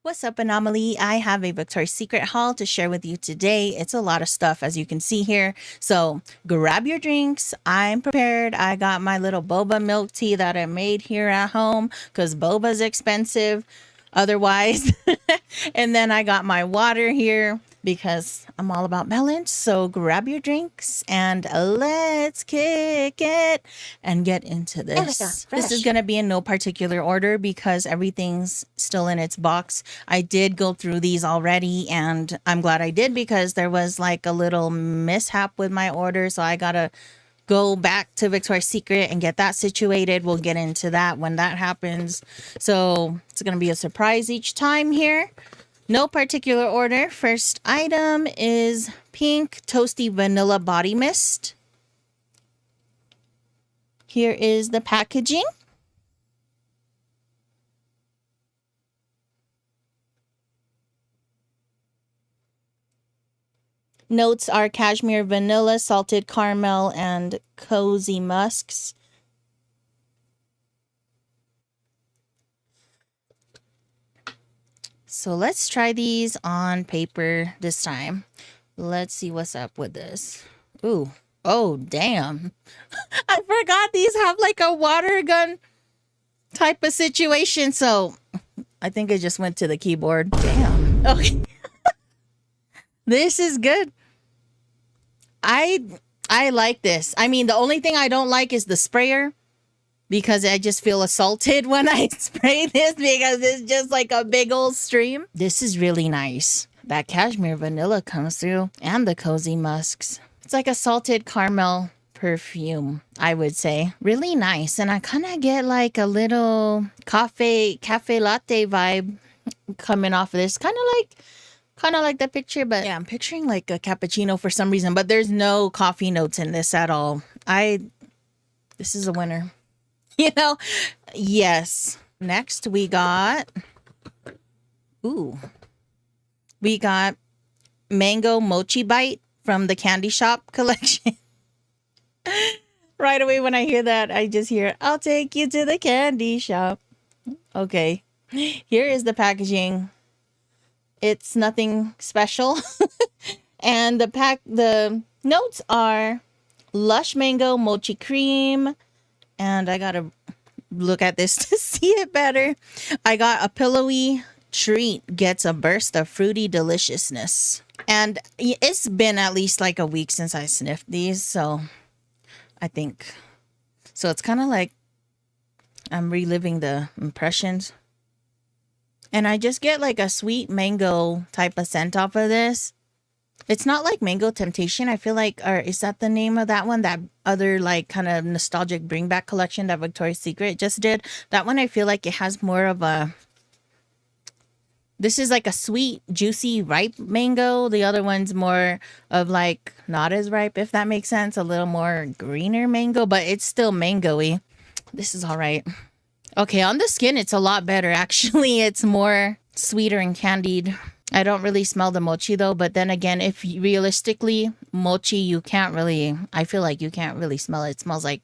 What's up, Anomaly? I have a Victoria's Secret haul to share with you today. It's a lot of stuff, as you can see here. So grab your drinks. I'm prepared. I got my little boba milk tea that I made here at home because boba's expensive otherwise. And then I got my water here because I'm all about balance. So grab your drinks and let's kick it and get into this. This is going to be in no particular order because everything's still in its box. I did go through these already and I'm glad I did because there was like a little mishap with my order. So I got to go back to Victoria's Secret and get that situated. We'll get into that when that happens. So it's going to be a surprise each time here. No particular order. First item is Pink Toasty Vanilla Body Mist. Here is the packaging. Notes are cashmere vanilla, salted caramel, and cozy musks. So let's try these on paper this time. Let's see what's up with this. Ooh. Oh, damn. I forgot these have like a water gun type of situation. So I think it just went to the keyboard. Damn. Okay. This is good. I like this. I mean, the only thing I don't like is the sprayer because I just feel assaulted when I spray this because it's just like a big old stream. This is really nice. That cashmere vanilla comes through and the cozy musks. It's like a salted caramel perfume, I would say. Really nice. And I kind of get like a little cafe latte vibe coming off of this. Kind of like the picture, but yeah, I'm picturing like a cappuccino for some reason, but there's no coffee notes in this at all. This is a winner. You know? Yes. Next we got Mango Mochi Bite from the Candy Shop collection. Right away when I hear that, I just hear, I'll take you to the candy shop. Okay. Here is the packaging. It's nothing special. And the notes are lush mango mochi cream. And I gotta look at this to see it better. I got a pillowy treat gets a burst of fruity deliciousness. And it's been at least like a week since I sniffed these. So I think. So it's kind of like I'm reliving the impressions. And I just get like a sweet mango type of scent off of this. It's not like Mango Temptation. I feel like, or is that the name of that one? That other like kind of nostalgic bring back collection that Victoria's Secret just did. That one I feel like it has more of a, this is like a sweet, juicy, ripe mango. The other one's more of like not as ripe, if that makes sense. A little more greener mango, but it's still mango-y. This is all right. Okay, on the skin, it's a lot better. Actually, it's more sweeter and candied. I don't really smell the mochi though, but then again, if realistically, mochi, you can't really, I feel like you can't really smell it. It smells like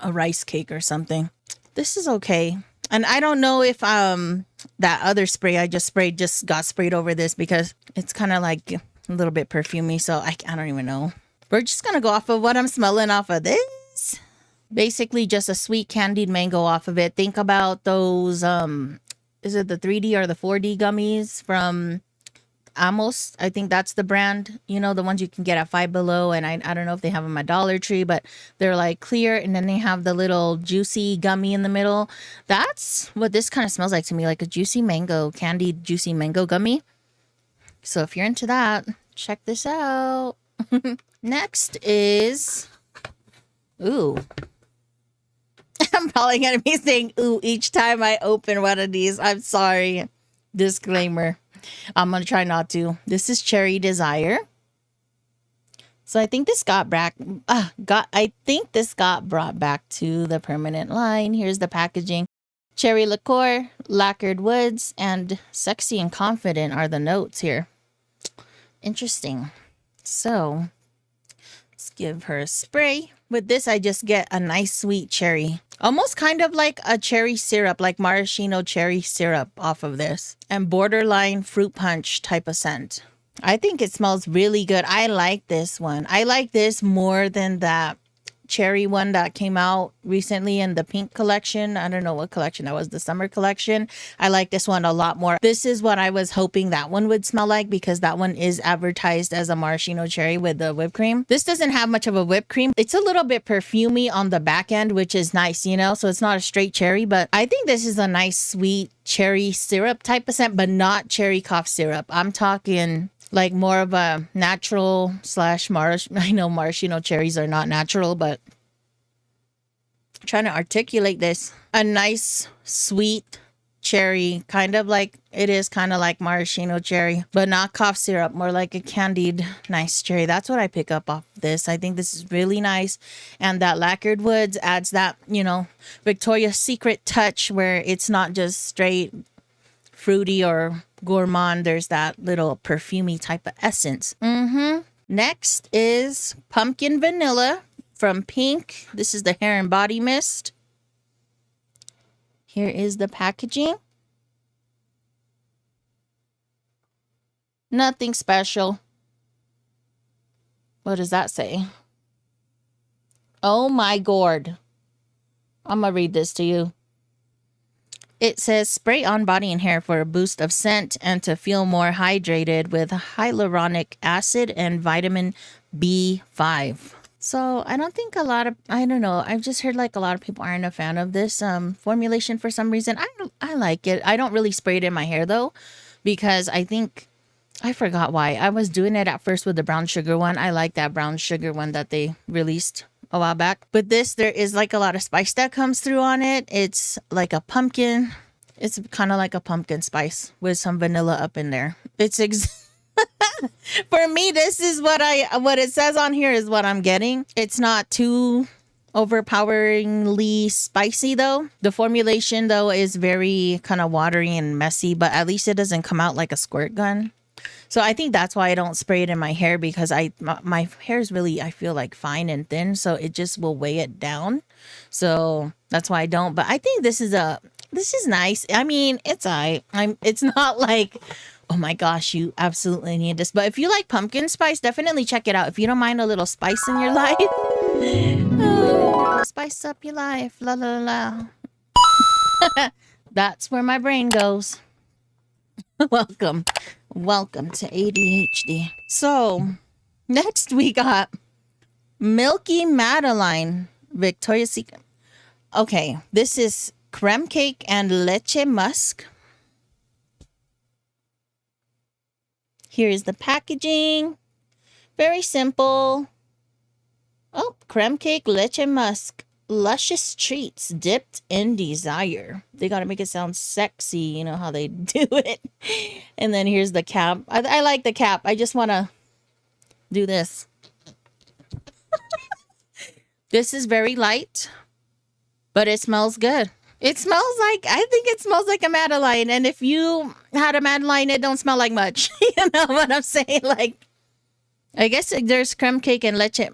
a rice cake or something. This is okay. And I don't know if that other spray I just sprayed just got sprayed over this because it's kind of like a little bit perfumey, so I don't even know. We're just going to go off of what I'm smelling off of this. Basically just a sweet candied mango off of it. Think about those, is it the 3D or the 4D gummies from Amos? I think that's the brand. You know, the ones you can get at Five Below. And I don't know if they have them at Dollar Tree, but they're like clear. And then they have the little juicy gummy in the middle. That's what this kind of smells like to me. Like a juicy mango, candied juicy mango gummy. So if you're into that, check this out. Next is, ooh. I'm probably going to be saying ooh each time I open one of these. I'm sorry. Disclaimer. I'm going to try not to. This is Cherry Desire. So I think this got brought back to the permanent line. Here's the packaging. Cherry liqueur, lacquered woods, and sexy and confident are the notes here. Interesting. So Let's give her a spray. With this, I just get a nice sweet cherry. Almost kind of like a cherry syrup, like maraschino cherry syrup off of this. And borderline fruit punch type of scent. I think it smells really good. I like this one. I like this more than that cherry one that came out recently in the pink collection. I don't know what collection that was, the summer collection. I like this one a lot more. This is what I was hoping that one would smell like, because that one is advertised as a maraschino cherry with the whipped cream. This doesn't have much of a whipped cream. It's a little bit perfumey on the back end, which is nice, you know, so it's not a straight cherry, but I think this is a nice sweet cherry syrup type of scent, but not cherry cough syrup. I'm talking like more of a natural slash I know maraschino cherries are not natural, but I'm trying to articulate this. A nice sweet cherry, kind of like, it is kind of like maraschino cherry, but not cough syrup, more like a candied nice cherry. That's what I pick up off this. I think this is really nice. And that lacquered woods adds that, you know, Victoria's Secret touch where it's not just straight fruity or gourmand. There's that little perfumey type of essence. Next is pumpkin vanilla from Pink. This is the hair and body mist. Here is the packaging. Nothing special. What does that say? Oh my god. I'm gonna read this to you. It says, spray on body and hair for a boost of scent and to feel more hydrated with hyaluronic acid and vitamin B5. So I don't think I don't know. I've just heard like a lot of people aren't a fan of this formulation for some reason. I like it. I don't really spray it in my hair though, because I forgot why. I was doing it at first with the brown sugar one. I like that brown sugar one that they released a while back. But this, there is like a lot of spice that comes through on it. It's like a pumpkin. It's kind of like a pumpkin spice with some vanilla up in there. It's for me, this is what it says on here is what I'm getting. It's not too overpoweringly spicy though. The formulation though is very kind of watery and messy, but at least it doesn't come out like a squirt gun. So I think that's why I don't spray it in my hair, because my hair is really, I feel like, fine and thin, so it just will weigh it down. So that's why I don't. But I think this is nice. I mean, it's it's not like, oh my gosh, you absolutely need this. But if you like pumpkin spice, definitely check it out. If you don't mind a little spice in your life, oh, spice up your life, la la la. That's where my brain goes. Welcome to ADHD. So next we got Milky Madeline, Victoria's Secret. Okay, this is creme cake and leche musk. Here is the packaging. Very simple. Oh, creme cake, leche musk. Luscious treats dipped in desire. They got to make it sound sexy. You know how they do it. And then here's the cap. I like the cap. I just want to do this. This is very light, but it smells good. It smells like, I think it smells like a Madeline. And if you had a Madeline, it don't smell like much. You know what I'm saying? Like, I guess there's creme cake and leche.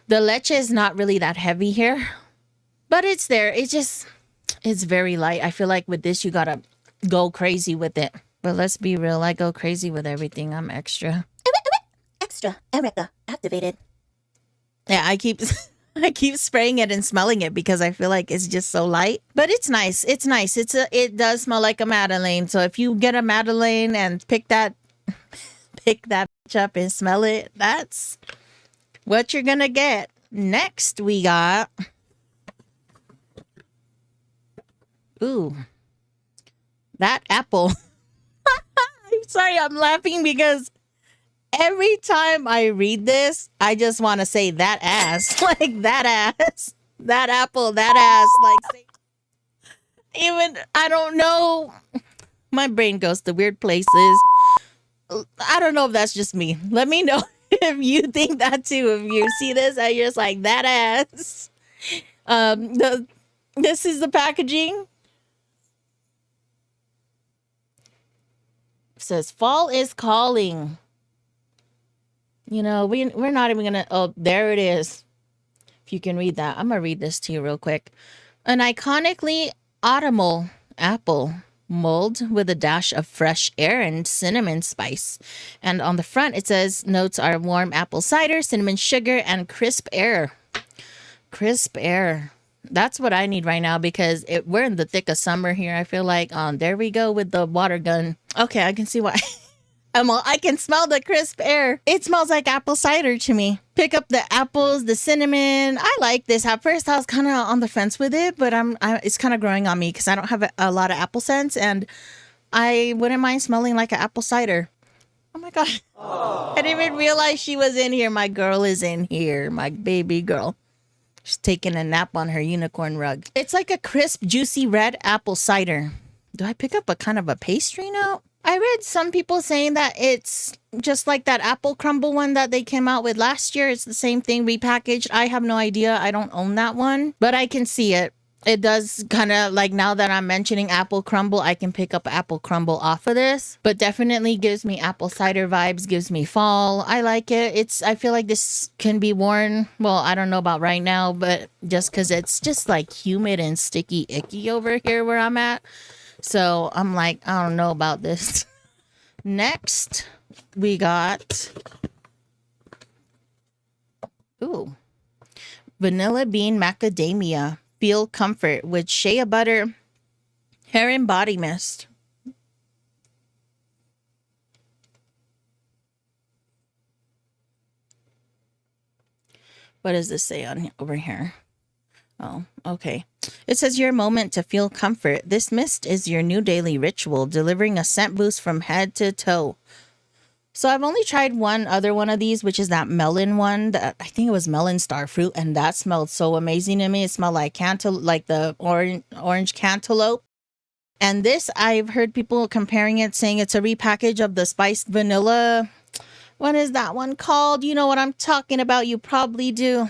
The leche is not really that heavy here, but it's there. It's very light. I feel like with this, you gotta go crazy with it. But let's be real. I go crazy with everything. I'm extra. Extra. Erica activated. Yeah, I keep spraying it and smelling it because I feel like it's just so light. But it's nice. It's nice. It does smell like a Madeline. So if you get a Madeline and pick that bitch up and smell it, that's what you're gonna get. Next we got, ooh, that apple. I'm sorry, I'm laughing because every time I read this, I just want to say that ass. Like that ass. That apple, that ass. Like, even, I don't know. My brain goes to weird places. I don't know if that's just me. Let me know if you think that too. If you see this and you're just like, that ass. This is the packaging. It says, fall is calling. You know, we're not even gonna. Oh, there it is. If you can read that, I'm gonna read this to you real quick. An iconically autumnal apple mold with a dash of fresh air and cinnamon spice. And on the front, it says notes are warm apple cider, cinnamon sugar, and crisp air. Crisp air. That's what I need right now because we're in the thick of summer here. I feel like, there we go with the water gun. Okay, I can see why. I can smell the crisp air. It smells like apple cider to me. Pick up the apples, the cinnamon. I like this. At first, I was kind of on the fence with it, but it's kind of growing on me because I don't have a lot of apple scents, and I wouldn't mind smelling like an apple cider. Oh my god! I didn't even realize she was in here. My girl is in here. My baby girl. She's taking a nap on her unicorn rug. It's like a crisp, juicy red apple cider. Do I pick up a kind of a pastry note? I read some people saying that it's just like that apple crumble one that they came out with last year. It's the same thing repackaged. I have no idea. I don't own that one, but I can see it. It does kind of like, now that I'm mentioning apple crumble, I can pick up apple crumble off of this, but definitely gives me apple cider vibes, gives me fall. I like it. I feel like this can be worn. Well, I don't know about right now, but just because it's just like humid and sticky icky over here where I'm at. So I'm like, I don't know about this. Next, we got, Vanilla Bean Macadamia. Feel comfort with Shea Butter Hair and Body Mist. What does this say on over here? Oh, okay. It says your moment to feel comfort. This mist is your new daily ritual, delivering a scent boost from head to toe. So I've only tried one other one of these, which is that melon one. That I think it was melon star fruit, and that smelled so amazing to me. It smelled like like the orange cantaloupe. And this, I've heard people comparing it, saying it's a repackage of the spiced vanilla. What is that one called? You know what I'm talking about. You probably do.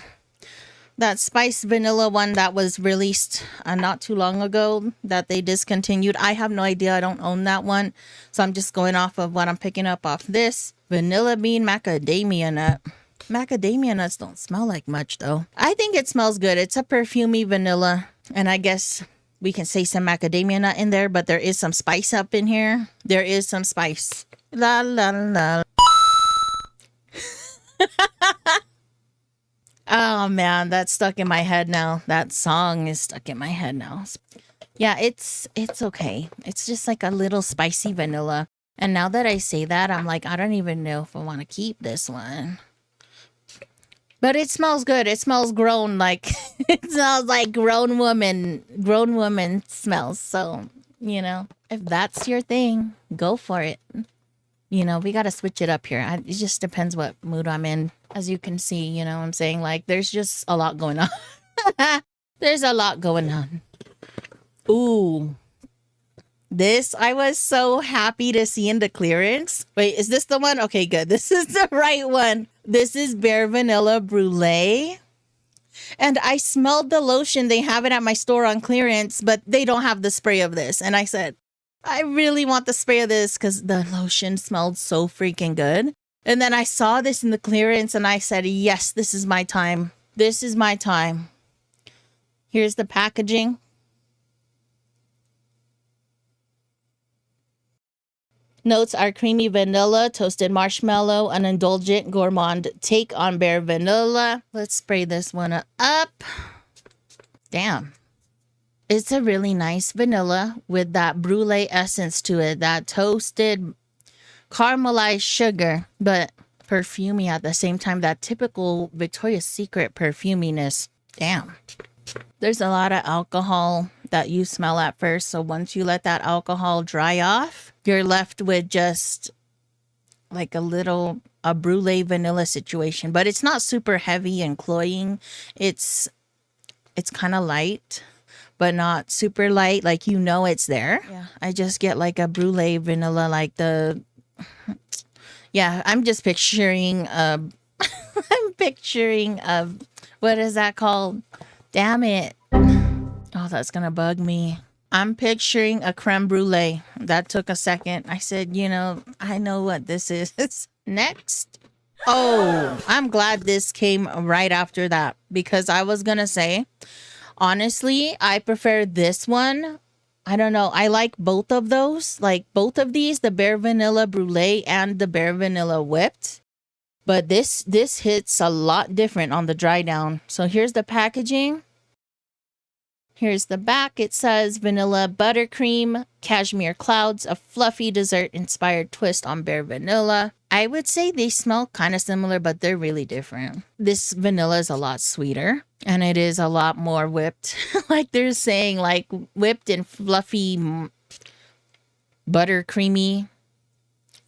That spiced vanilla one that was released not too long ago that they discontinued. I have no idea. I don't own that one. So I'm just going off of what I'm picking up off this. Vanilla Bean Macadamia Nut. Macadamia nuts don't smell like much though. I think it smells good. It's a perfumey vanilla. And I guess we can say some macadamia nut in there, but there is some spice up in here. There is some spice. La la la. Oh man, that's stuck in my head now. That song is stuck in my head now. Yeah, it's okay. It's just like a little spicy vanilla. And now that I say that, I'm like, I don't even know if I want to keep this one. But it smells good. It smells grown, like it smells like grown woman smells. So, you know, if that's your thing, go for it. You know, we got to switch it up here. It just depends what mood I'm in. As you can see, you know what I'm saying? Like, there's just a lot going on. There's a lot going on. Ooh. This, I was so happy to see in the clearance. Wait, is this the one? Okay, good. This is the right one. This is Bare Vanilla Brûlée. And I smelled the lotion. They have it at my store on clearance, but they don't have the spray of this. And I said, I really want the spray of this because the lotion smelled so freaking good. And then I saw this in the clearance and I said, yes, this is my time. This is my time. Here's the packaging. Notes are creamy vanilla, toasted marshmallow, an indulgent gourmand take on bare vanilla. Let's spray this one up. Damn. It's a really nice vanilla with that brulee essence to it, that toasted caramelized sugar, but perfumey at the same time, that typical Victoria's Secret perfuminess. Damn. There's a lot of alcohol that you smell at first, so once you let that alcohol dry off, you're left with just like a brulee vanilla situation, but it's not super heavy and cloying. It's kind of light, but not super light, like you know it's there. Yeah, I just get like a brulee vanilla, like yeah, I'm just picturing I'm picturing what is that called? Damn it. Oh, that's gonna bug me. I'm picturing a creme brulee. That took a second. I said, you know, I know what this is. Next. Oh, I'm glad this came right after that because I was gonna say, honestly, I prefer this one. I don't know. I like both of those, like both of these, the Bare Vanilla Brûlée and the Bare Vanilla Whipped. But this hits a lot different on the dry down. So here's the packaging. Here's the back. It says vanilla buttercream, cashmere clouds, a fluffy dessert inspired twist on bare vanilla. I would say they smell kind of similar, but they're really different. This vanilla is a lot sweeter and it is a lot more whipped. Like they're saying, like whipped and fluffy, buttercreamy.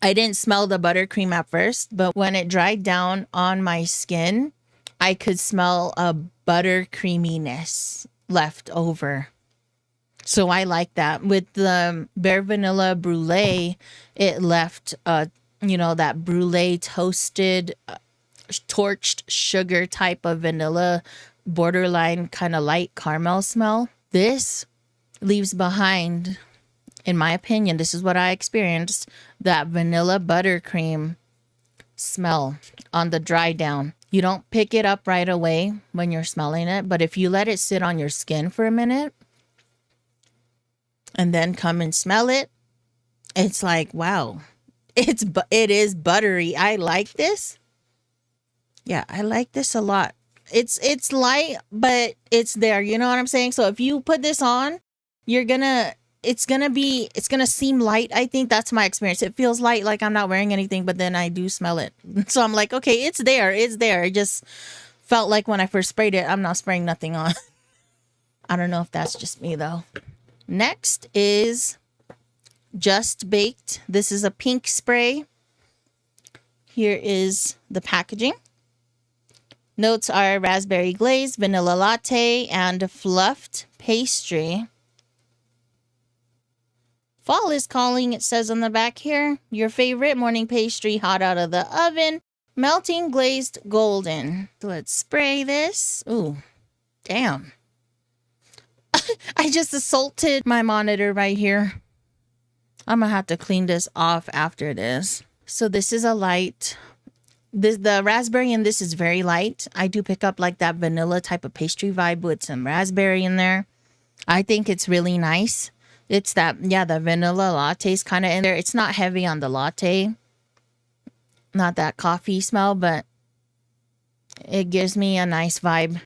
I didn't smell the buttercream at first, but when it dried down on my skin, I could smell a buttercreaminess left over. So I like that. With the Bare Vanilla Brûlée, it left that Brûlée toasted, torched sugar type of vanilla, borderline kind of light caramel smell. This leaves behind, in my opinion, this is what I experienced, that vanilla buttercream smell on the dry down. You don't pick it up right away when you're smelling it, but if you let it sit on your skin for a minute and then come and smell it, it's like, wow, it is buttery. I like this. Yeah, I like this a lot. It's light, but it's there. You know what I'm saying? So if you put this on, it's gonna seem light. I think that's my experience. It feels light, like I'm not wearing anything, but then I do smell it. So I'm like, okay, it's there. It just felt like when I first sprayed it, I'm not spraying nothing on. I don't know if that's just me though. Next is Just Baked. This is a pink spray. Here is the packaging. Notes are raspberry glaze, vanilla latte, and fluffed pastry. Fall is calling, it says on the back here. Your favorite morning pastry hot out of the oven. Melting glazed golden. So let's spray this. Ooh, damn. I just assaulted my monitor right here. I'm gonna have to clean this off after this. So this is a light. The raspberry in this is very light. I do pick up like that vanilla type of pastry vibe with some raspberry in there. I think it's really nice. It's that, yeah, the vanilla latte is kind of in there. It's not heavy on the latte. Not that coffee smell, but it gives me a nice vibe.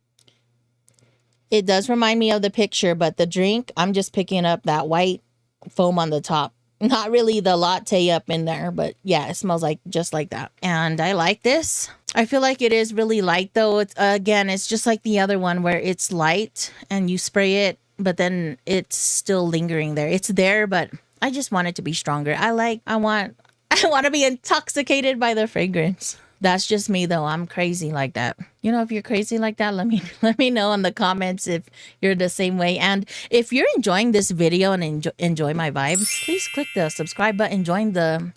It does remind me of the picture, but the drink, I'm just picking up that white foam on the top. Not really the latte up in there, but yeah, it smells like just like that. And I like this. I feel like it is really light though. It's again, it's just like the other one where it's light and you spray it, but then it's still lingering there. It's there, but I just want it to be stronger. I want to be intoxicated by the fragrance. That's just me though. I'm crazy like that. You know, if you're crazy like that, let me know in the comments if you're the same way. And if you're enjoying this video and enjoy my vibes, please click the subscribe button, join the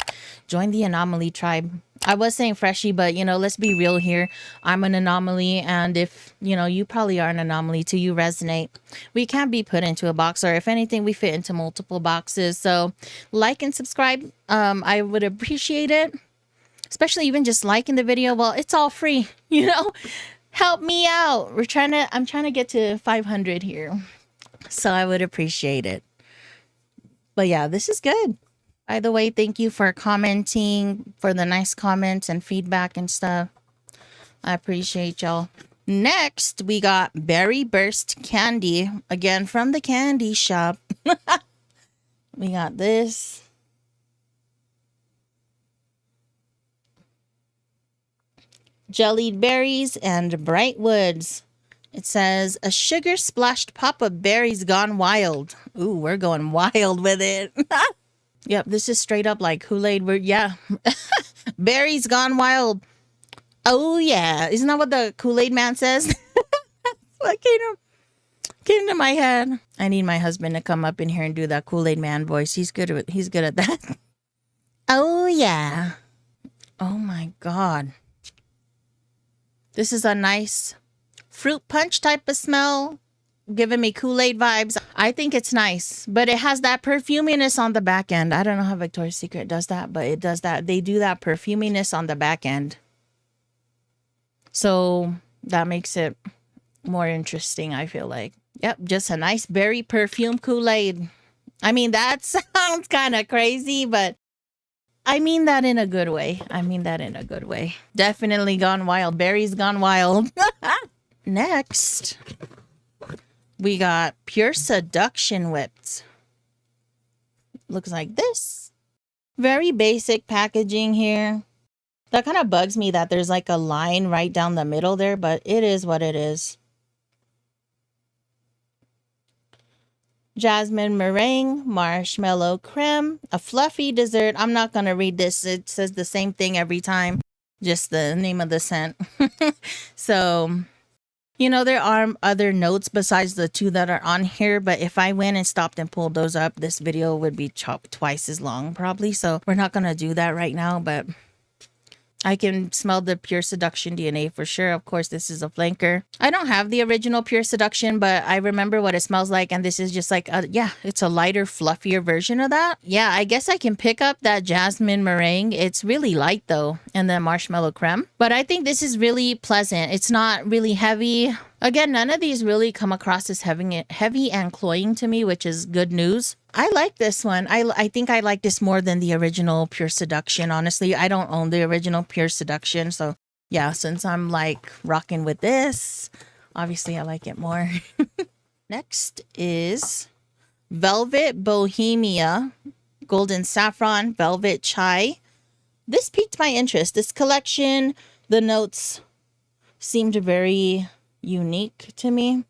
anomaly tribe. I was saying freshy, but you know, let's be real here. I'm an anomaly, and if you know, you probably are an anomaly too. You resonate. We can't be put into a box, or if anything, we fit into multiple boxes. So like and subscribe. I would appreciate it. Especially even just liking the video. Well, it's all free, you know. Help me out. I'm trying to get to 500 here. So I would appreciate it. But yeah, this is good. By the way, thank you for commenting, for the nice comments and feedback and stuff. I appreciate y'all. Next, we got Berry Burst Candy. Again, from the candy shop. We got this. Jellied berries and bright woods. It says a sugar splashed pop of berries gone wild. Ooh, we're going wild with it. Yep, this is straight up like Kool-Aid. Yeah, berries gone wild. Oh yeah, isn't that what the Kool-Aid man says? What came to my head. I need my husband to come up in here and do that Kool-Aid man voice. He's good at that. Oh yeah. Oh my god. This is a nice fruit punch type of smell, giving me Kool-Aid vibes. I think it's nice, but it has that perfuminess on the back end. I don't know how Victoria's Secret does that, but it does that. They do that perfuminess on the back end. So that makes it more interesting, I feel like. Yep, just a nice berry perfume Kool-Aid. I mean, that sounds kind of crazy, but I mean that in a good way. I mean that in a good way. Definitely gone wild. Berries gone wild. Next, we got Pure Seduction Whipped. Looks like this. Very basic packaging here. That kind of bugs me that there's like a line right down the middle there, but it is what it is. Jasmine meringue, marshmallow creme, a fluffy dessert. I'm not going to read this. It says the same thing every time, just the name of the scent. So, you know, there are other notes besides the two that are on here, but if I went and stopped and pulled those up, this video would be chopped twice as long probably. So we're not going to do that right now, but I can smell the Pure Seduction DNA for sure. Of course, this is a flanker. I don't have the original Pure Seduction, but I remember what it smells like. And this is just like, yeah, it's a lighter, fluffier version of that. Yeah, I guess I can pick up that jasmine meringue. It's really light though. And then marshmallow creme. But I think this is really pleasant. It's not really heavy. Again, none of these really come across as heavy and cloying to me, which is good news. I like this one. I think I like this more than the original Pure Seduction. Honestly, I don't own the original Pure Seduction. So yeah, since I'm like rocking with this, obviously I like it more. Next is Velvet Bohemia Golden Saffron Velvet Chai. This piqued my interest. This collection, the notes seemed very unique to me.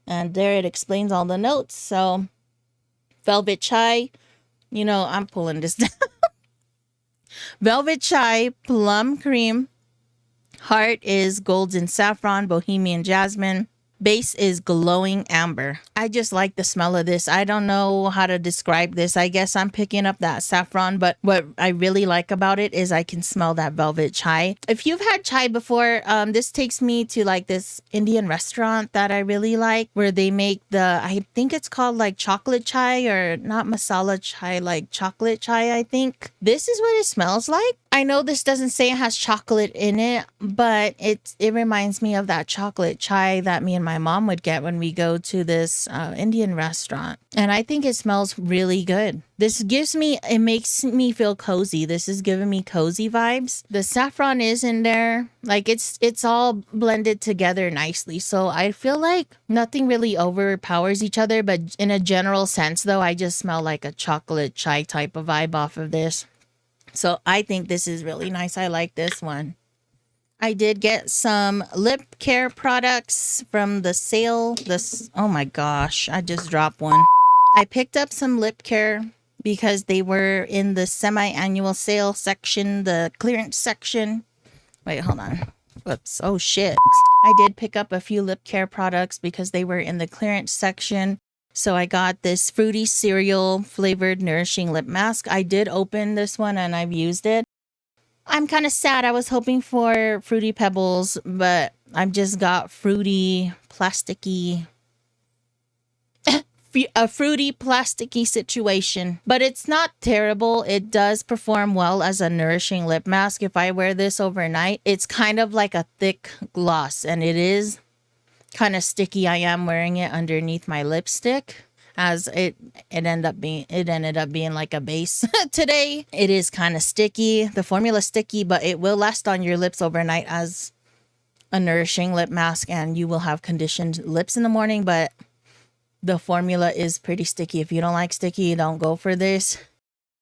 And there it explains all the notes. So Velvet Chai, you know, I'm pulling this down. Velvet Chai, plum cream. Heart is golden saffron, bohemian jasmine. Base is glowing amber. I just like the smell of this. I don't know how to describe this. I guess I'm picking up that saffron, but what I really like about it is I can smell that velvet chai. If you've had chai before, this takes me to like this Indian restaurant that I really like where they make I think it's called like chocolate chai, or not masala chai, like chocolate chai, I think. This is what it smells like. I know this doesn't say it has chocolate in it, but it reminds me of that chocolate chai that me and my mom would get when we go to this Indian restaurant. And I think it smells really good. It makes me feel cozy. This is giving me cozy vibes. The saffron is in there. Like it's all blended together nicely. So I feel like nothing really overpowers each other, but in a general sense though, I just smell like a chocolate chai type of vibe off of this. So I think this is really nice. I like this one. I did get some lip care products from the sale. Oh my gosh, I just dropped one. I picked up some lip care because they were in the semi-annual sale section, the clearance section. Wait, hold on. Whoops. Oh shit. I did pick up a few lip care products because they were in the clearance section. So I got this fruity cereal flavored nourishing lip mask. I did open this one and I've used it. I'm kind of sad. I was hoping for Fruity Pebbles, but I've just got fruity, plasticky, a fruity, plasticky situation. But it's not terrible. It does perform well as a nourishing lip mask. If I wear this overnight, it's kind of like a thick gloss, and it is kind of sticky. I am wearing it underneath my lipstick, as it ended up being like a base today. It is kind of sticky. The formula is sticky, but it will last on your lips overnight as a nourishing lip mask, and you will have conditioned lips in the morning. But the formula is pretty sticky. If you don't like sticky, don't go for this.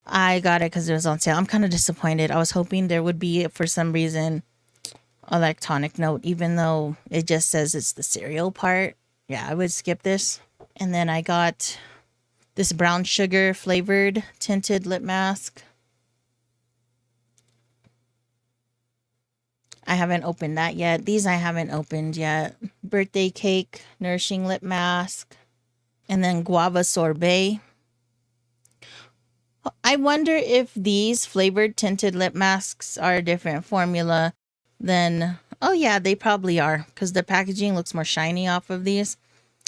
I got it because it was on sale. I'm kind of disappointed. I was hoping there would be, for some reason, electronic note, even though it just says it's the cereal part. Yeah, I would skip this. And then I got this brown sugar flavored tinted lip mask. I haven't opened that yet. These I haven't opened yet. Birthday cake nourishing lip mask. And then guava sorbet. I wonder if these flavored tinted lip masks are a different formula than, oh yeah, they probably are, because the packaging looks more shiny off of these.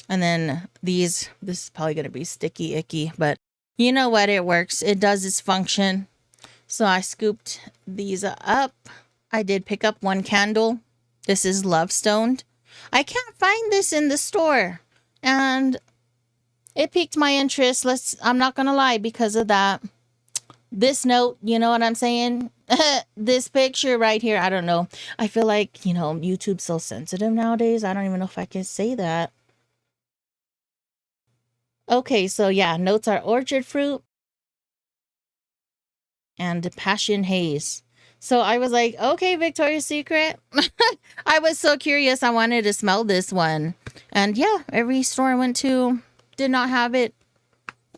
And then this is probably going to be sticky icky, but you know what, it works. It does its function. So I scooped these up. I did pick up one candle. This is Love Stoned. I can't find this in the store. And it piqued my interest. I'm not going to lie because of that. This note, you know what I'm saying? This picture right here, I don't know. I feel like, you know, YouTube's so sensitive nowadays. I don't even know if I can say that. Okay, so yeah, notes are orchard fruit and passion haze. So I was like, okay, Victoria's Secret. I was so curious. I wanted to smell this one. And yeah, every store I went to did not have it.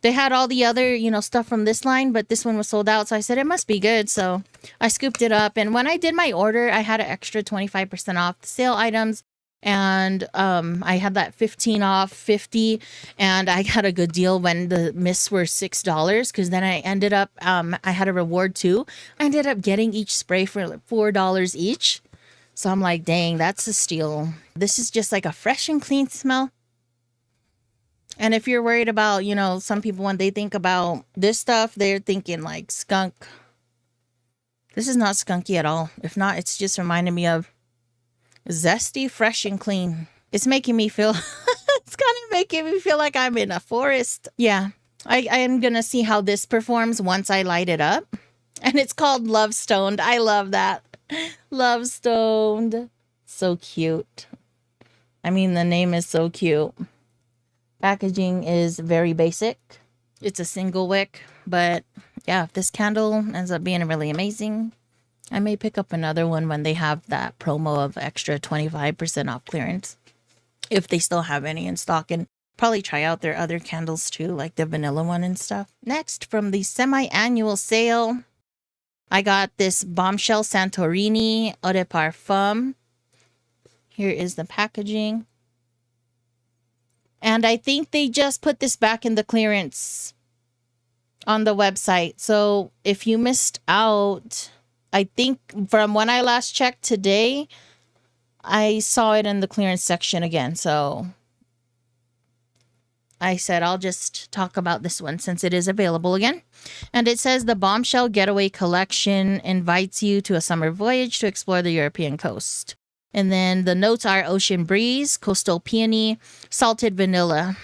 They had all the other, you know, stuff from this line, but this one was sold out. So I said, it must be good. So I scooped it up. And when I did my order, I had an extra 25% off the sale items. And I had that 15 off 50. And I got a good deal when the mists were $6. Because then I ended up, I had a reward too. I ended up getting each spray for like $4 each. So I'm like, dang, that's a steal. This is just like a fresh and clean smell. And if you're worried about, you know, some people, when they think about this stuff, they're thinking like skunk. This is not skunky at all. If not, it's just reminding me of zesty, fresh, and clean. It's making me feel, it's kind of making me feel like I'm in a forest. Yeah, I am going to see how this performs once I light it up. And it's called Love Stoned. I love that. Love Stoned. So cute. I mean, the name is so cute. Packaging is very basic. It's a single wick, but yeah, if this candle ends up being really amazing, I may pick up another one when they have that promo of extra 25% off clearance. If they still have any in stock, and probably try out their other candles too, like the vanilla one and stuff. Next, from the semi-annual sale, I got this Bombshell Santorini Eau de Parfum. Here is the packaging. And I think they just put this back in the clearance on the website. So if you missed out, I think from when I last checked today, I saw it in the clearance section again. So I said, I'll just talk about this one since it is available again. And it says the Bombshell Getaway Collection invites you to a summer voyage to explore the European coast. And then the notes are ocean breeze, coastal peony, salted vanilla.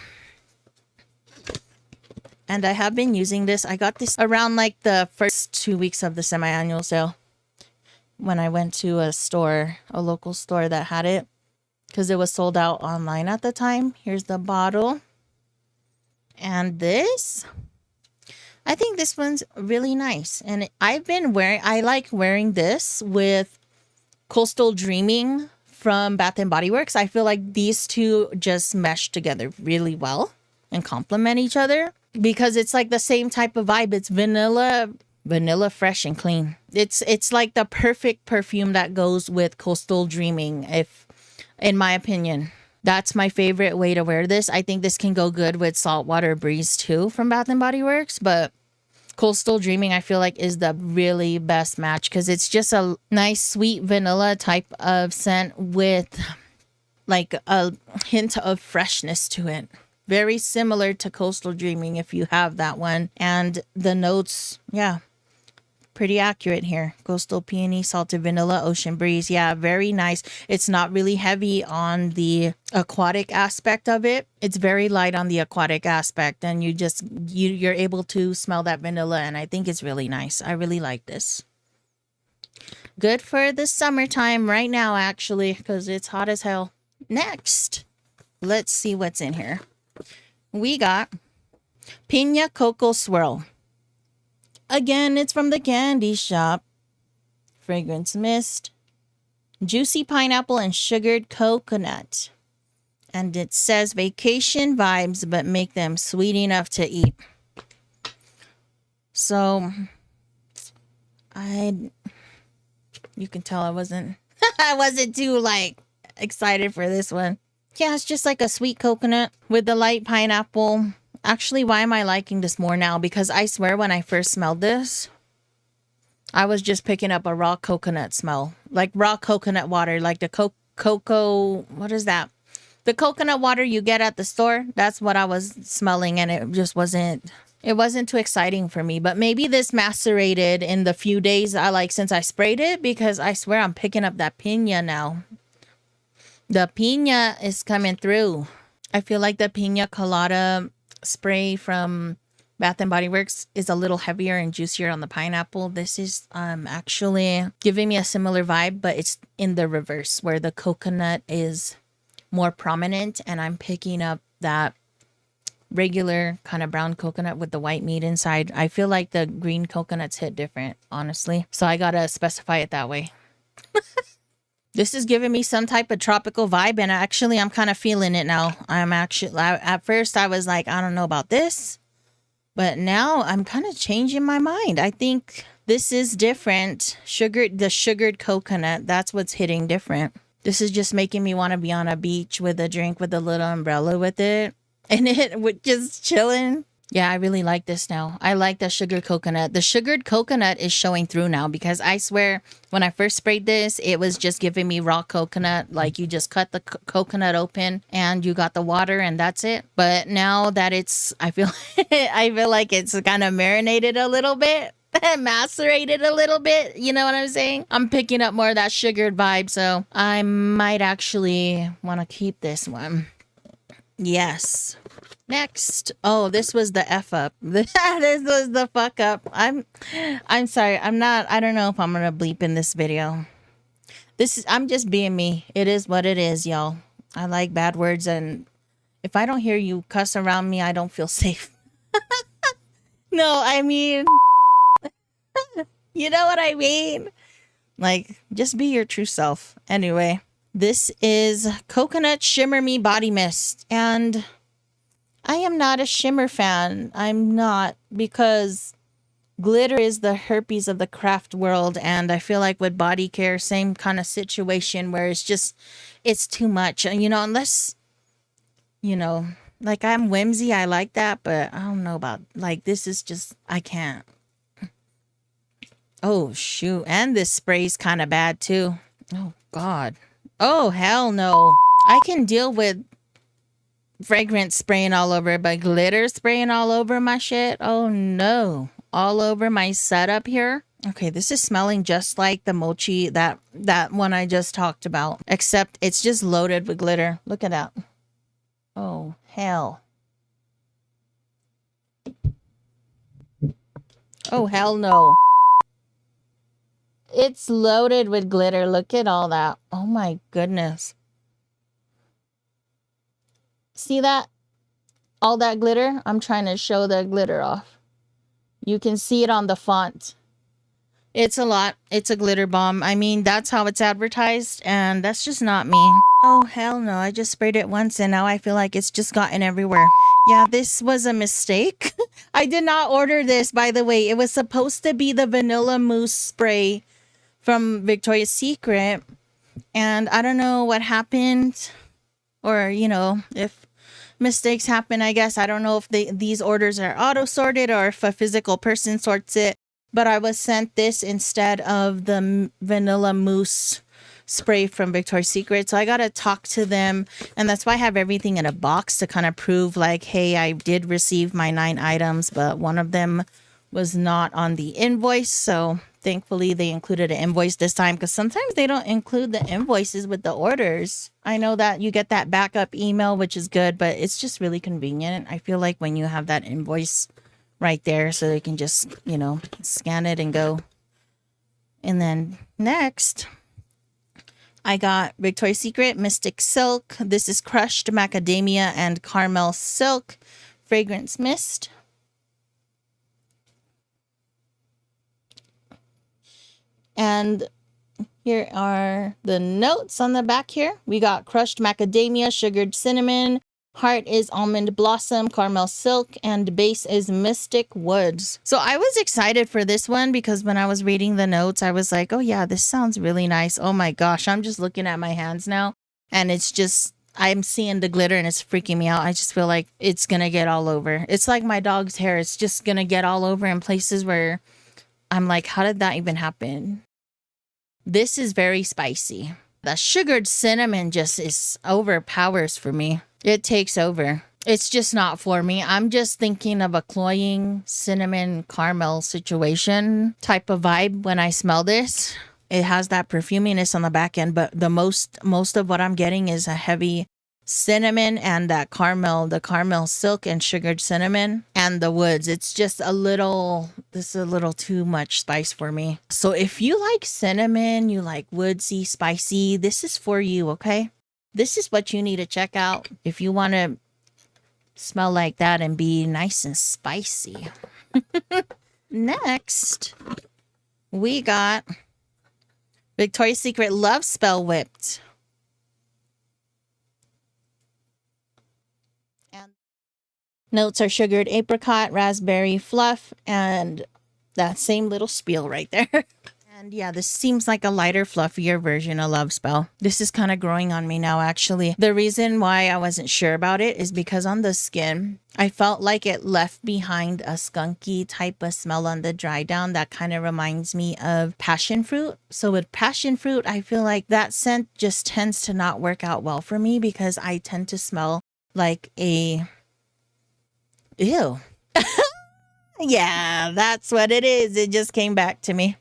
And I have been using this. I got this around like the first 2 weeks of the semi-annual sale when I went to a store, a local store that had it, because it was sold out online at the time. Here's the bottle. And this, I think this one's really nice. And I like wearing this with Coastal Dreaming from Bath and Body Works. I feel like these two just mesh together really well and complement each other because it's like the same type of vibe. It's vanilla, fresh and clean. It's like the perfect perfume that goes with Coastal Dreaming, if in my opinion. That's my favorite way to wear this. I think this can go good with Saltwater Breeze too from Bath and Body Works, but Coastal Dreaming, I feel like, is the really best match because it's just a nice sweet vanilla type of scent with like a hint of freshness to it. Very similar to Coastal Dreaming if you have that one. And the notes, yeah, pretty accurate here. Coastal peony, salted vanilla, ocean breeze. Yeah, very nice. It's not really heavy on the aquatic aspect of it. It's very light on the aquatic aspect, and you're able to smell that vanilla, and I think it's really nice. I really like this. Good for the summertime right now, actually, because it's hot as hell. Next, let's see what's in here. We got Pina Coco Swirl. Again, it's from the candy shop. Fragrance mist. Juicy pineapple and sugared coconut. And it says vacation vibes, but make them sweet enough to eat. So, you can tell I wasn't too like excited for this one. Yeah, it's just like a sweet coconut with the light pineapple. Actually, why am I liking this more now? Because I swear when I first smelled this, I was just picking up a raw coconut smell. Like raw coconut water, like the cocoa, what is that? The coconut water you get at the store. That's what I was smelling, and it just wasn't It wasn't too exciting for me, but maybe this macerated in the few days since I sprayed it, because I swear I'm picking up that Pina now. The Pina is coming through. I feel like the Pina Colada spray from Bath and Body Works is a little heavier and juicier on the pineapple. This is actually giving me a similar vibe, but it's in the reverse, where the coconut is more prominent, and I'm picking up that regular kind of brown coconut with the white meat inside. I feel like the green coconuts hit different, honestly. So I gotta specify it that way. This is giving me some type of tropical vibe, and actually I'm kind of feeling it now. At first I was like, I don't know about this, but now I'm kind of changing my mind. I think this is different. The sugared coconut, that's what's hitting different. This is just making me want to be on a beach with a drink with a little umbrella with it. And it with just chilling. Yeah, I really like this now. I like the sugared coconut. The sugared coconut is showing through now, because I swear when I first sprayed this, it was just giving me raw coconut. Like you just cut the coconut open and you got the water and that's it. But now that I feel like it's kind of marinated a little bit. Macerated a little bit, you know what I'm saying? I'm picking up more of that sugared vibe, so I might actually want to keep this one. Yes. Next. Oh, this was the F up. This was the fuck up. I'm sorry. I don't know if I'm gonna bleep in this video. I'm just being me. It is what it is, y'all. I like bad words, and if I don't hear you cuss around me, I don't feel safe. No, I mean, you know what I mean? Like, just be your true self. Anyway. This is Coconut Shimmer Me Body Mist, and I am not a shimmer fan. I'm not, because glitter is the herpes of the craft world, and I feel like with body care, same kind of situation where it's too much. And, unless, like I'm whimsy, I like that, but I don't know about, like, this is just, I can't. Oh, shoot. And this spray's kind of bad, too. Oh, God. Oh, hell no. I can deal with fragrance spraying all over, but glitter spraying all over my shit? Oh, no. All over my setup here. Okay, this is smelling just like the Mochi, that one I just talked about, except it's just loaded with glitter. Look at that. Oh, hell. Oh, hell no. It's loaded with glitter. Look at all that. Oh my goodness. See that? All that glitter? I'm trying to show the glitter off. You can see it on the font. It's a lot. It's a glitter bomb. I mean, that's how it's advertised, and that's just not me. Oh, hell no. I just sprayed it once, and now I feel like it's just gotten everywhere. Yeah, this was a mistake. I did not order this, by the way. It was supposed to be the vanilla mousse spray from Victoria's Secret, and I don't know what happened, or if mistakes happen, I guess. I don't know if these orders are auto sorted or if a physical person sorts it, but I was sent this instead of the vanilla mousse spray from Victoria's Secret. So I gotta talk to them, and that's why I have everything in a box to kind of prove like, hey, I did receive my 9 items, but one of them was not on the invoice. So thankfully they included an invoice this time, because sometimes they don't include the invoices with the orders. I know that you get that backup email, which is good, but it's just really convenient. I feel like when you have that invoice right there, so they can just, scan it and go. And then next, I got Victoria's Secret Mystic Silk. This is crushed macadamia and caramel silk fragrance mist. And here are the notes on the back here. We got crushed macadamia, sugared cinnamon, heart is almond blossom, caramel silk, and base is mystic woods. So I was excited for this one because when I was reading the notes, I was like, oh yeah, this sounds really nice. Oh my gosh, I'm just looking at my hands now, and it's just, I'm seeing the glitter and it's freaking me out. I just feel like it's gonna get all over. It's like my dog's hair. It's just gonna get all over in places where I'm like, how did that even happen? This is very spicy. The sugared cinnamon just overpowers for me. It takes over. It's just not for me. I'm just thinking of a cloying cinnamon caramel situation type of vibe when I smell this. It has that perfuminess on the back end, but the most of what I'm getting is a heavy cinnamon and that caramel, the caramel silk and sugared cinnamon and the woods. It's just this is a little too much spice for me. So if you like cinnamon, you like woodsy, spicy, this is for you, okay? This is what you need to check out if you want to smell like that and be nice and spicy. Next, we got Victoria's Secret Love Spell Whipped. And notes are sugared apricot, raspberry fluff, and that same little spiel right there. And yeah, this seems like a lighter, fluffier version of Love Spell. This is kind of growing on me now, actually. The reason why I wasn't sure about it is because on the skin, I felt like it left behind a skunky type of smell on the dry down that kind of reminds me of passion fruit. So with passion fruit, I feel like that scent just tends to not work out well for me because I tend to smell like a... Ew. Yeah, that's what it is. It just came back to me.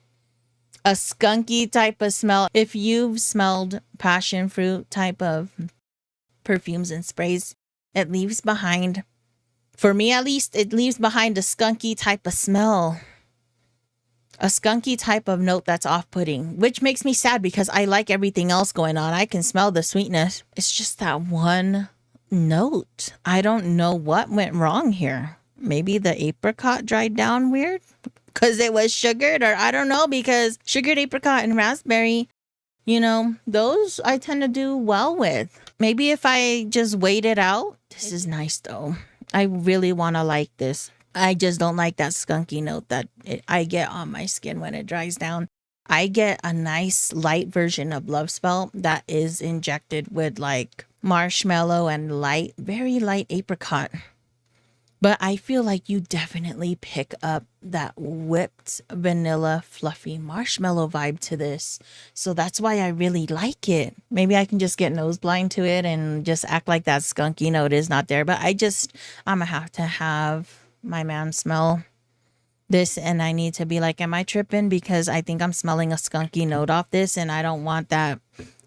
A skunky type of smell. If you've smelled passion fruit type of perfumes and sprays, it leaves behind, for me at least, it leaves behind a skunky type of smell. A skunky type of note that's off-putting, which makes me sad because I like everything else going on. I can smell the sweetness. It's just that one note. I don't know what went wrong here. Maybe the apricot dried down weird? Because it was sugared, or I don't know, because sugared apricot and raspberry, you know, those I tend to do well with. Maybe if I just wait it out. This is nice though. I really want to like this. I just don't like that skunky note that I get on my skin when it dries down. I get a nice light version of Love Spell that is injected with like marshmallow and light, very light apricot. But I feel like you definitely pick up that whipped vanilla fluffy marshmallow vibe to this. So that's why I really like it. Maybe I can just get nose blind to it and just act like that skunky note is not there. But I'm going to have my man smell this and I need to be like, am I tripping? Because I think I'm smelling a skunky note off this and I don't want that,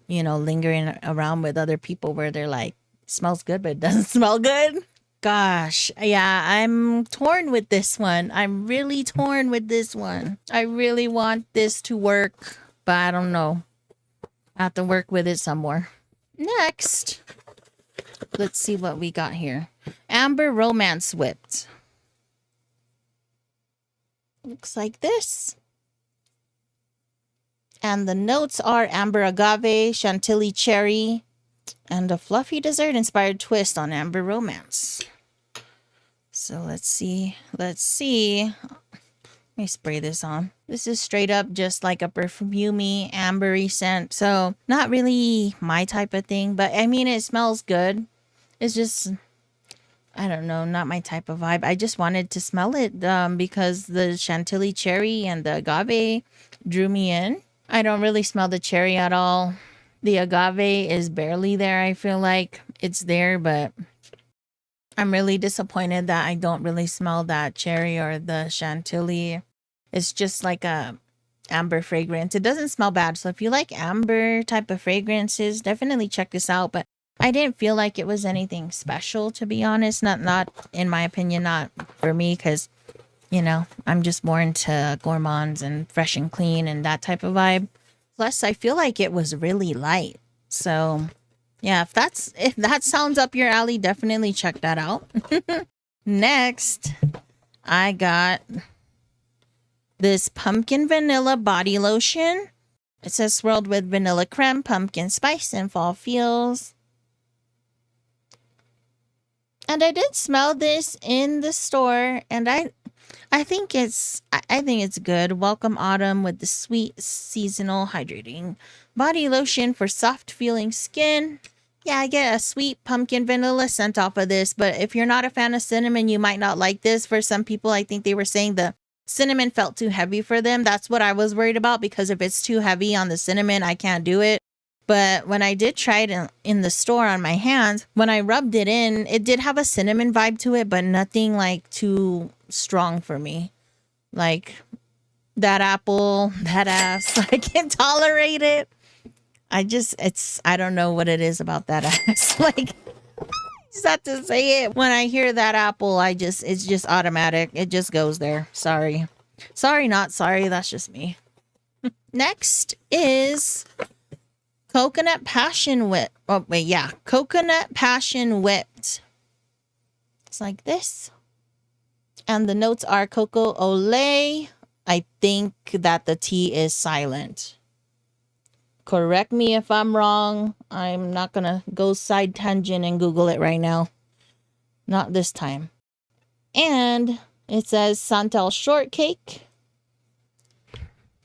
you know, lingering around with other people where they're like, smells good, but it doesn't smell good. Gosh, yeah, I'm torn with this one. I'm really torn with this one. I really want this to work, but I don't know. I have to work with it some more. Next, let's see what we got here. Amber Romance Whipped. Looks like this. And the notes are amber agave, chantilly cherry, and a fluffy dessert-inspired twist on amber romance. So let's see. Let me spray this on. This is straight up just like a perfumey, ambery scent. So not really my type of thing, but I mean, it smells good. It's just, I don't know, not my type of vibe. I just wanted to smell it because the chantilly cherry and the agave drew me in. I don't really smell the cherry at all. The agave is barely there. I feel like it's there, but I'm really disappointed that I don't really smell that cherry or the chantilly. It's just like a amber fragrance. It doesn't smell bad. So if you like amber type of fragrances, definitely check this out. But I didn't feel like it was anything special, to be honest. Not in my opinion, not for me, because, you know, I'm just more into gourmands and fresh and clean and that type of vibe. Plus, I feel like it was really light. So, yeah, if that sounds up your alley, definitely check that out. Next, I got this pumpkin vanilla body lotion. It says swirled with vanilla creme, pumpkin spice, and fall feels. And I did smell this in the store, and I think it's good. Welcome autumn with the sweet seasonal hydrating body lotion for soft feeling skin. Yeah, I get a sweet pumpkin vanilla scent off of this, but if you're not a fan of cinnamon, you might not like this. For some people, I think they were saying the cinnamon felt too heavy for them. That's what I was worried about, because if it's too heavy on the cinnamon, I can't do it. But when I did try it in the store on my hands, when I rubbed it in, it did have a cinnamon vibe to it, but nothing like too strong for me. Like that apple, that ass, I can't tolerate it. I don't know what it is about that ass. Like, just have to say it. When I hear that apple, it's just automatic. It just goes there. Sorry. Sorry, not sorry. That's just me. Next is Coconut Passion Whip. Oh, wait, yeah. Coconut Passion Whipped. It's like this. And the notes are Coco Olay. I think that the T is silent. Correct me if I'm wrong. I'm not going to go side tangent and Google it right now. Not this time. And it says Santal Shortcake.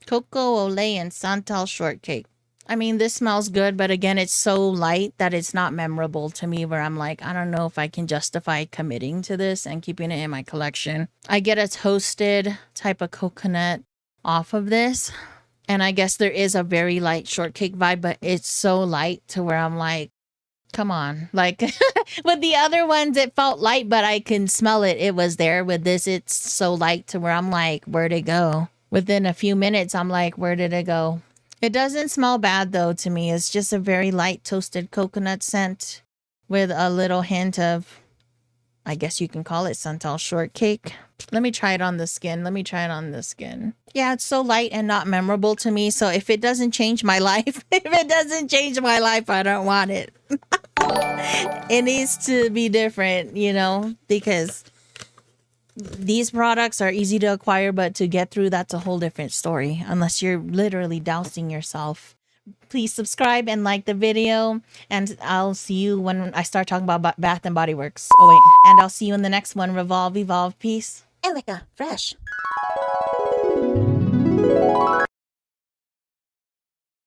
Coco Olay and Santal Shortcake. I mean, this smells good, but again, it's so light that it's not memorable to me where I'm like, I don't know if I can justify committing to this and keeping it in my collection. I get a toasted type of coconut off of this. And I guess there is a very light shortcake vibe, but it's so light to where I'm like, come on. Like with the other ones, it felt light, but I can smell it. It was there. With this, it's so light to where I'm like, where'd it go? Within a few minutes, I'm like, where did it go? It doesn't smell bad though to me. It's just a very light toasted coconut scent with a little hint of, I guess you can call it Santal Shortcake. Let me try it on the skin. Yeah, it's so light and not memorable to me. So if it doesn't change my life, I don't want it. It needs to be different, because these products are easy to acquire, but to get through, that's a whole different story. Unless you're literally dousing yourself. Please subscribe and like the video. And I'll see you when I start talking about Bath and Body Works. Oh, wait. And I'll see you in the next one. Revolve, evolve, peace. Elica, fresh.